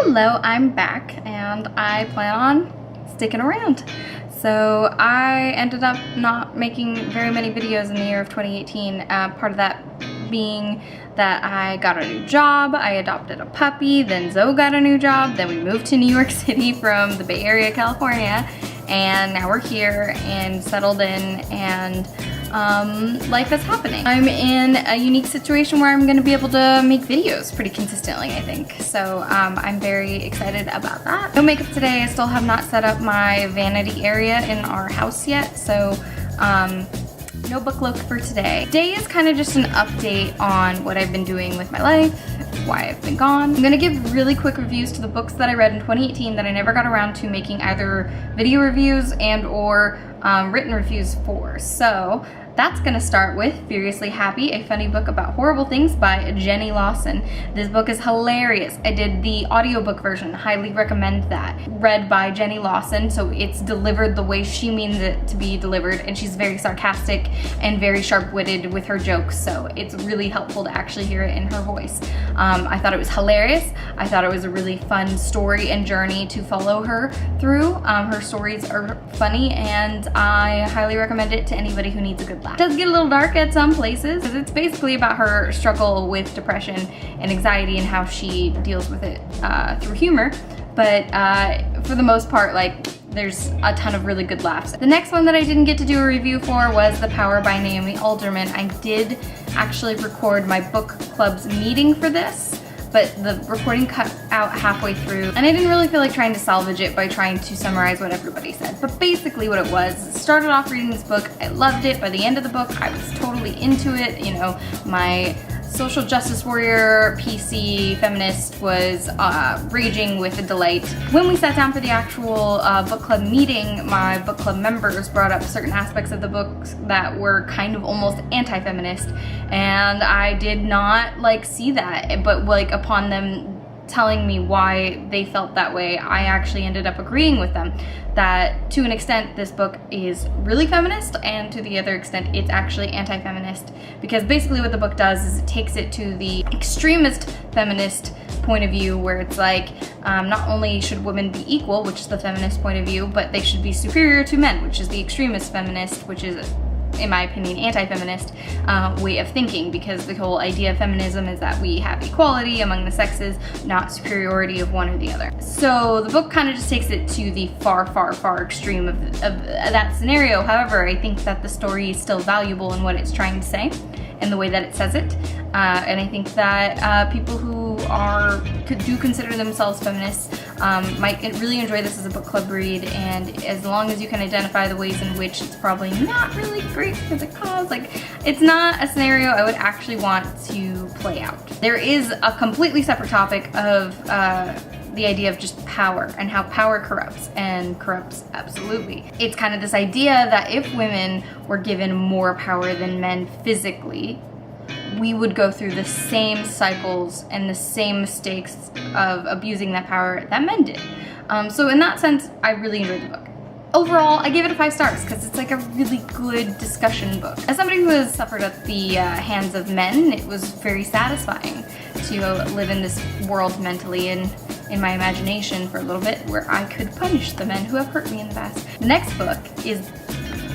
Hello, I'm back and I plan on sticking around. So I ended up not making very many videos in the year of 2018, part of that being that I got a new job, I adopted a puppy, then Zoe got a new job, then we moved to New York City from the Bay Area, California, and now we're here and settled in, and life is happening. I'm in a unique situation where I'm gonna be able to make videos pretty consistently, I think. So I'm very excited about that. No makeup today. I still have not set up my vanity area in our house yet, so no book look for today. Today is kind of just an update on what I've been doing with my life, why I've been gone. I'm gonna give really quick reviews to the books that I read in 2018 that I never got around to making either video reviews and or written reviews for. So that's gonna start with Furiously Happy, a funny book about horrible things by Jenny Lawson. This book is hilarious. I did the audiobook version, highly recommend that. Read by Jenny Lawson, so it's delivered the way she means it to be delivered, and she's very sarcastic and very sharp-witted with her jokes, so it's really helpful to actually hear it in her voice. I thought it was hilarious. I thought it was a really fun story and journey to follow her through. Her stories are funny, and I highly recommend it to anybody who needs a good laugh. It does get a little dark at some places, because it's basically about her struggle with depression and anxiety and how she deals with it through humor, but for the most part, like, there's a ton of really good laughs. The next one that I didn't get to do a review for was The Power by Naomi Alderman. I did actually record my book club's meeting for this, but the recording cut out halfway through, and I didn't really feel like trying to salvage it by trying to summarize what everybody said. But basically what it was, started off reading this book, I loved it. By the end of the book, I was totally into it. You know, my social justice warrior, PC, feminist was raging with a delight. When we sat down for the actual book club meeting, my book club members brought up certain aspects of the books that were kind of almost anti-feminist, and I did not like see that, but like upon them telling me why they felt that way, I actually ended up agreeing with them that to an extent this book is really feminist, and to the other extent it's actually anti-feminist, because basically what the book does is it takes it to the extremist feminist point of view, where it's like not only should women be equal, which is the feminist point of view, but they should be superior to men, which is the extremist feminist, which is, in my opinion, anti-feminist way of thinking, because the whole idea of feminism is that we have equality among the sexes, not superiority of one or the other. So the book kind of just takes it to the far, far, far extreme of that scenario. However, I think that the story is still valuable in what it's trying to say and the way that it says it. And I think that people who do consider themselves feminists might really enjoy this as a book club read, and as long as you can identify the ways in which it's probably not really great for the cause, like, it's not a scenario I would actually want to play out. There is a completely separate topic of the idea of just power and how power corrupts, and corrupts absolutely. It's kind of this idea that if women were given more power than men physically, we would go through the same cycles and the same mistakes of abusing that power that men did. So in that sense, I really enjoyed the book. Overall, I gave it a 5 stars because it's like a really good discussion book. As somebody who has suffered at the hands of men, it was very satisfying to live in this world mentally and in my imagination for a little bit, where I could punish the men who have hurt me in the past. The next book is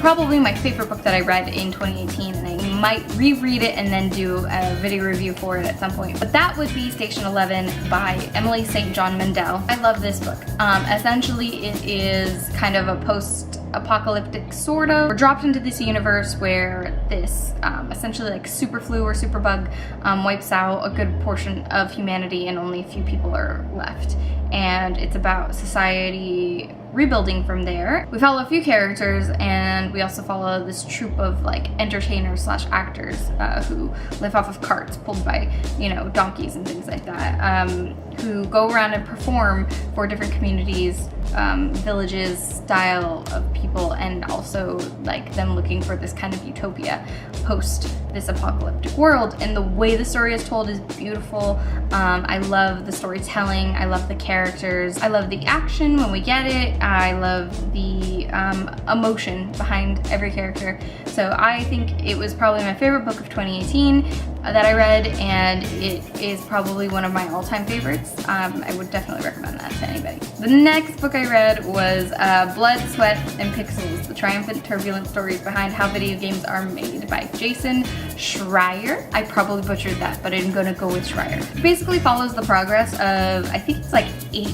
probably my favorite book that I read in 2018, and I might reread it and then do a video review for it at some point. But that would be Station 11 by Emily St. John Mandel. I love this book. Essentially, it is kind of a post-apocalyptic sort of. We're dropped into this universe where this essentially like super flu or super bug wipes out a good portion of humanity, and only a few people are left. And it's about society rebuilding from there. We follow a few characters, and we also follow this troupe of like entertainers slash actors who live off of carts pulled by, you know, donkeys and things like that, who go around and perform for different communities villages style of people, and also like them looking for this kind of utopia post this apocalyptic world. And the way the story is told is beautiful. I love the storytelling, I love the characters, I love the action when we get it, I love the emotion behind every character. So I think it was probably my favorite book of 2018 that I read, and it is probably one of my all-time favorites. I would definitely recommend that to anybody. The next book I read was Blood, Sweat, and Pixels, The Triumphant, Turbulent Stories Behind How Video Games Are Made by Jason Schreier. I probably butchered that, but I'm gonna go with Schreier. It basically follows the progress of, I think it's like 8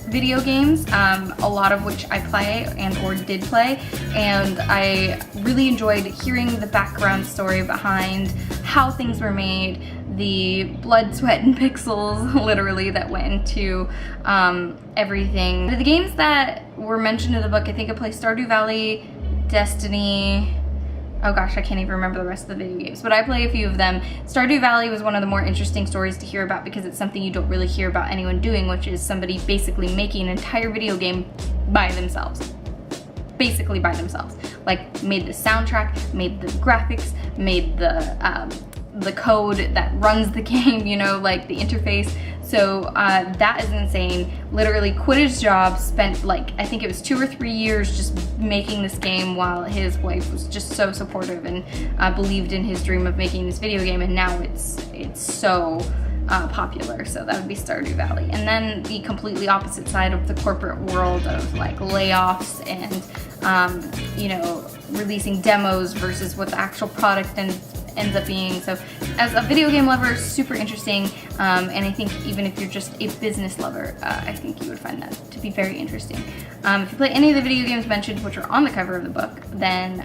video games, a lot of which I play and or did play, and I really enjoyed hearing the background story behind how things were made, the blood, sweat, and pixels literally that went into everything. The games that were mentioned in the book, I think I played Stardew Valley, Destiny, oh gosh, I can't even remember the rest of the video games, but I play a few of them. Stardew Valley was one of the more interesting stories to hear about because it's something you don't really hear about anyone doing, which is somebody basically making an entire video game by themselves. Basically by themselves. Like, made the soundtrack, made the graphics, made the code that runs the game, you know, like the interface. So that is insane. Literally quit his job, spent like, I think it was 2 or 3 years just making this game while his wife was just so supportive and believed in his dream of making this video game, and now it's so popular. So that would be Stardew Valley. And then the completely opposite side of the corporate world of like layoffs and you know, releasing demos versus what the actual product ends up being. So as a video game lover, super interesting, and I think even if you're just a business lover, I think you would find that to be very interesting. If you play any of the video games mentioned which are on the cover of the book, then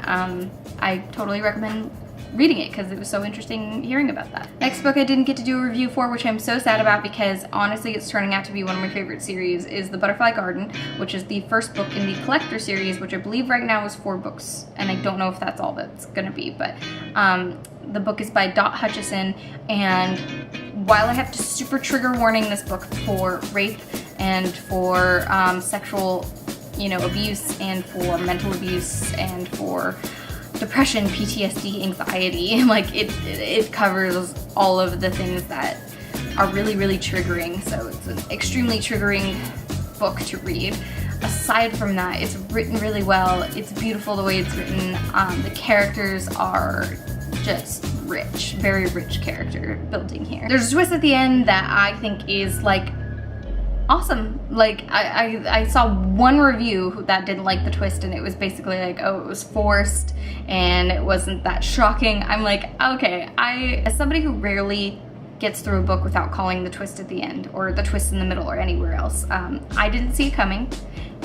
I totally recommend reading it because it was so interesting hearing about that. Next book I didn't get to do a review for, which I'm so sad about because honestly it's turning out to be one of my favorite series, is The Butterfly Garden, which is the first book in the Collector series, which I believe right now is 4 books, and I don't know if that's all that's gonna be, but the book is by Dot Hutchison, and while I have to super trigger warning this book for rape and for sexual, you know, abuse and for mental abuse and for depression, PTSD, anxiety, like it covers all of the things that are really, really triggering. So it's an extremely triggering book to read. Aside from that, it's written really well. It's beautiful the way it's written. The characters are just rich, very rich character building here. There's a twist at the end that I think is like awesome. Like I saw one review that didn't like the twist, and it was basically like, oh, it was forced and it wasn't that shocking. I'm like, okay, as somebody who rarely gets through a book without calling the twist at the end or the twist in the middle or anywhere else, I didn't see it coming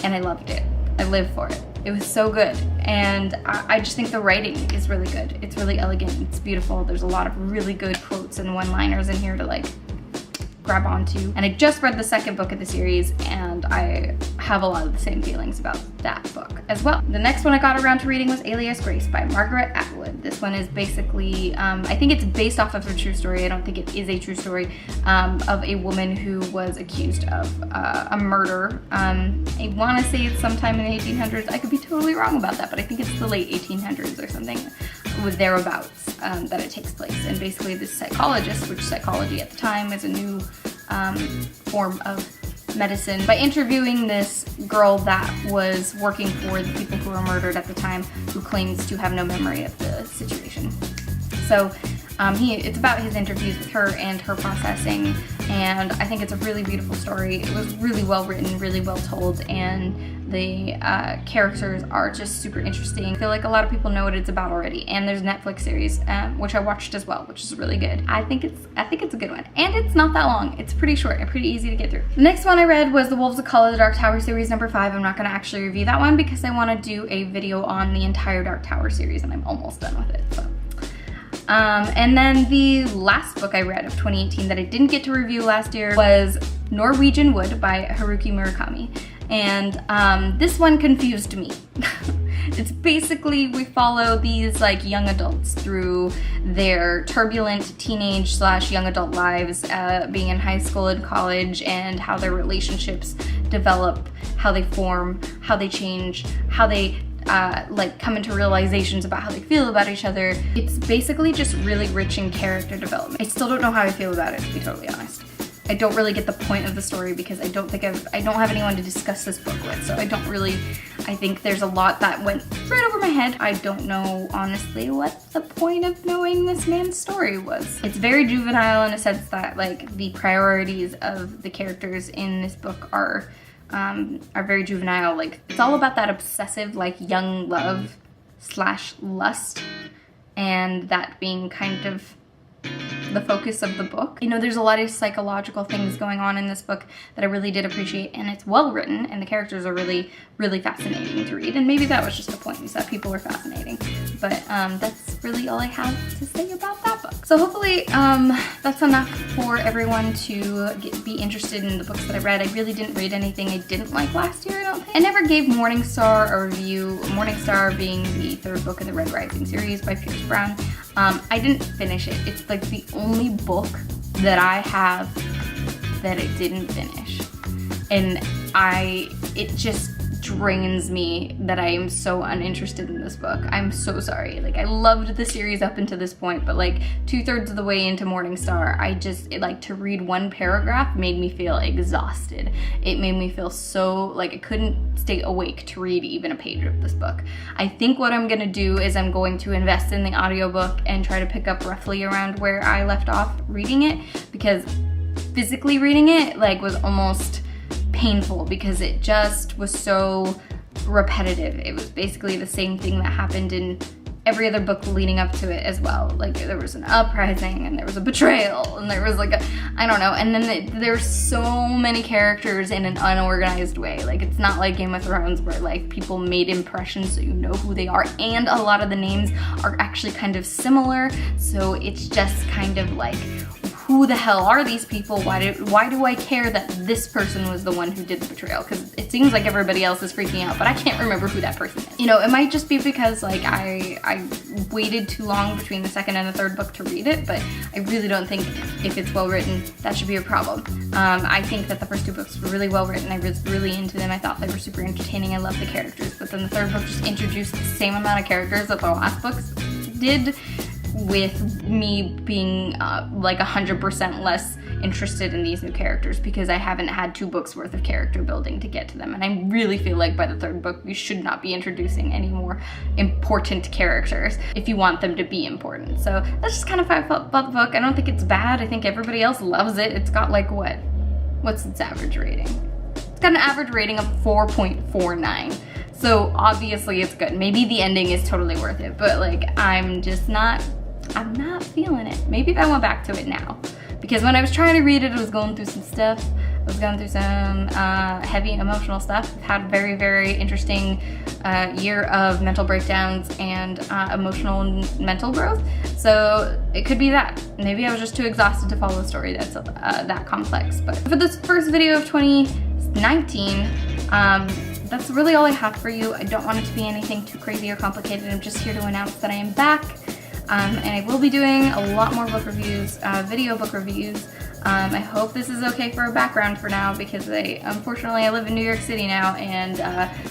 and I loved it. I lived for it. It was so good, and I just think the writing is really good. It's really elegant, it's beautiful. There's a lot of really good quotes and one-liners in here to like grab onto. And I just read the second book of the series, and I have a lot of the same feelings about that book as well. The next one I got around to reading was Alias Grace by Margaret Atwood. This one is basically, I think it's based off of a true story. I don't think it is a true story, of a woman who was accused of a murder. I want to say it's sometime in the 1800s. I could be totally wrong about that, but I think it's the late 1800s or something, with thereabouts, that it takes place. And basically this psychologist, which psychology at the time is a new form of medicine, by interviewing this girl that was working for the people who were murdered at the time, who claims to have no memory of the situation. So it's about his interviews with her and her processing, and I think it's a really beautiful story. It was really well written, really well told, and the characters are just super interesting. I feel like a lot of people know what it's about already, and there's a Netflix series, which I watched as well, which is really good. I think it's a good one, and it's not that long. It's pretty short and pretty easy to get through. The next one I read was The Wolves of Call of the Dark Tower series number 5. I'm not going to actually review that one because I want to do a video on the entire Dark Tower series, and I'm almost done with it. So. And then the last book I read of 2018 that I didn't get to review last year was Norwegian Wood by Haruki Murakami. And this one confused me. It's basically, we follow these like young adults through their turbulent teenage / young adult lives, being in high school and college, and how their relationships develop, how they form, how they change, how they like come into realizations about how they feel about each other. It's basically just really rich in character development. I still don't know how I feel about it, to be totally honest. I don't really get the point of the story because I don't have anyone to discuss this book with, so I think there's a lot that went right over my head. I don't know, honestly, what the point of knowing this man's story was. It's very juvenile in a sense that, like, the priorities of the characters in this book are very juvenile. Like, it's all about that obsessive, like, young love / lust, and that being kind of the focus of the book. You know, there's a lot of psychological things going on in this book that I really did appreciate, and it's well written, and the characters are really, really fascinating to read, and maybe that was just the point, is that people were fascinating. But that's really all I have to say about that book. So hopefully that's enough for everyone to be interested in the books that I read. I really didn't read anything I didn't like last year, I don't think. I never gave Morningstar a review, Morningstar being the third book in the Red Rising series by Pierce Brown. I didn't finish it. It's like the only book that I have that I didn't finish. And it just drains me that I am so uninterested in this book. I'm so sorry. Like, I loved the series up until this point, but like 2/3 of the way into Morningstar, like to read one paragraph made me feel exhausted. It made me feel so like I couldn't stay awake to read even a page of this book. I think what I'm gonna do is I'm going to invest in the audiobook and try to pick up roughly around where I left off reading it, because physically reading it like was almost painful because it just was so repetitive. It was basically the same thing that happened in every other book leading up to it as well. Like, there was an uprising, and there was a betrayal, and there was like I don't know, and then there's so many characters in an unorganized way. Like, it's not like Game of Thrones where like people made impressions so you know who they are, and a lot of the names are actually kind of similar, so it's just kind of like, who the hell are these people? Why do I care that this person was the one who did the betrayal? Because it seems like everybody else is freaking out, but I can't remember who that person is. You know, it might just be because like I waited too long between the second and the third book to read it, but I really don't think if it's well written, that should be a problem. I think that the first two books were really well written. I was really into them. I thought they were super entertaining. I loved the characters, but then the third book just introduced the same amount of characters that the last books did, with me being like 100% less interested in these new characters because I haven't had 2 books worth of character building to get to them, and I really feel like by the third book you should not be introducing any more important characters if you want them to be important. So that's just kind of how I felt about the book. I don't think it's bad. I think everybody else loves it. It's got like what's its average rating? It's got an average rating of 4.49. So obviously it's good. Maybe the ending is totally worth it, but like I'm not feeling it. Maybe if I went back to it now. Because when I was trying to read it, I was going through some stuff. I was going through some heavy emotional stuff. I've had a very, very interesting year of mental breakdowns and emotional and mental growth. So it could be that. Maybe I was just too exhausted to follow a story that's that complex. But for this first video of 2019, that's really all I have for you. I don't want it to be anything too crazy or complicated. I'm just here to announce that I am back. And I will be doing a lot more book reviews, video book reviews. I hope this is okay for a background for now, because unfortunately I live in New York City now, and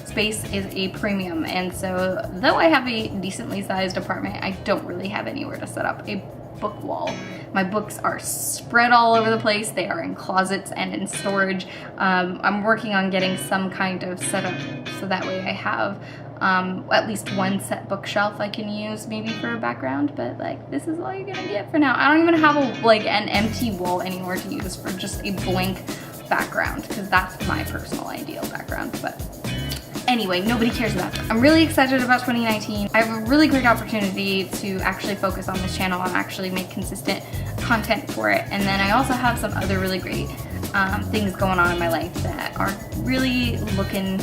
space is a premium. And so though I have a decently sized apartment, I don't really have anywhere to set up a book wall. My books are spread all over the place. They are in closets and in storage. I'm working on getting some kind of setup so that way I have at least one set bookshelf I can use maybe for a background, but like this is all you're gonna get for now. I don't even have an empty wall anymore to use for just a blank background, because that's my personal ideal background. But anyway, nobody cares about that. I'm really excited about 2019. I have a really great opportunity to actually focus on this channel and actually make consistent content for it. And then I also have some other really great things going on in my life that are really looking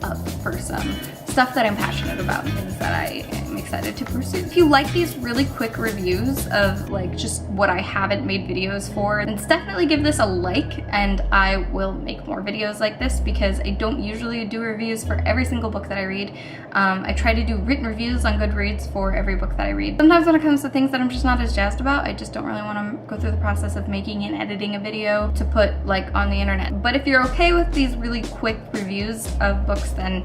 up for some stuff that I'm passionate about and things that I am excited to pursue. If you like these really quick reviews of like just what I haven't made videos for, then definitely give this a like, and I will make more videos like this because I don't usually do reviews for every single book that I read. I try to do written reviews on Goodreads for every book that I read. Sometimes when it comes to things that I'm just not as jazzed about, I just don't really want to go through the process of making and editing a video to put like on the internet. But if you're okay with these really quick reviews of books, then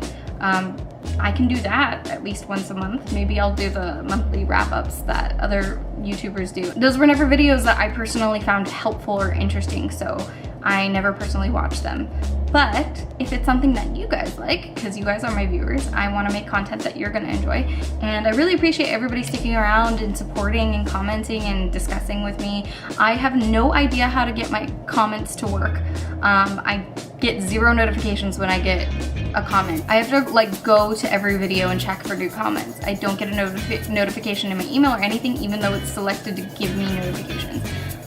I can do that at least once a month. Maybe I'll do the monthly wrap-ups that other YouTubers do. Those were never videos that I personally found helpful or interesting, so I never personally watched them. But if it's something that you guys like, because you guys are my viewers, I want to make content that you're going to enjoy. And I really appreciate everybody sticking around and supporting and commenting and discussing with me. I have no idea how to get my comments to work. I get 0 notifications when I get a comment. I have to like go to every video and check for new comments. I don't get a notification in my email or anything, even though it's selected to give me notifications.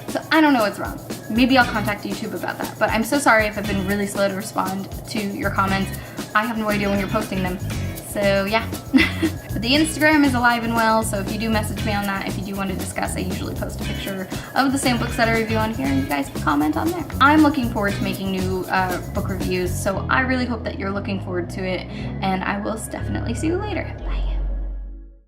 So I don't know what's wrong. Maybe I'll contact YouTube about that, but I'm so sorry if I've been really slow to respond to your comments. I have no idea when you're posting them. So yeah. But the Instagram is alive and well, so if you do message me on that, if you do want to discuss, I usually post a picture of the same books that I review on here, and you guys can comment on there. I'm looking forward to making new book reviews, so I really hope that you're looking forward to it, and I will definitely see you later. Bye.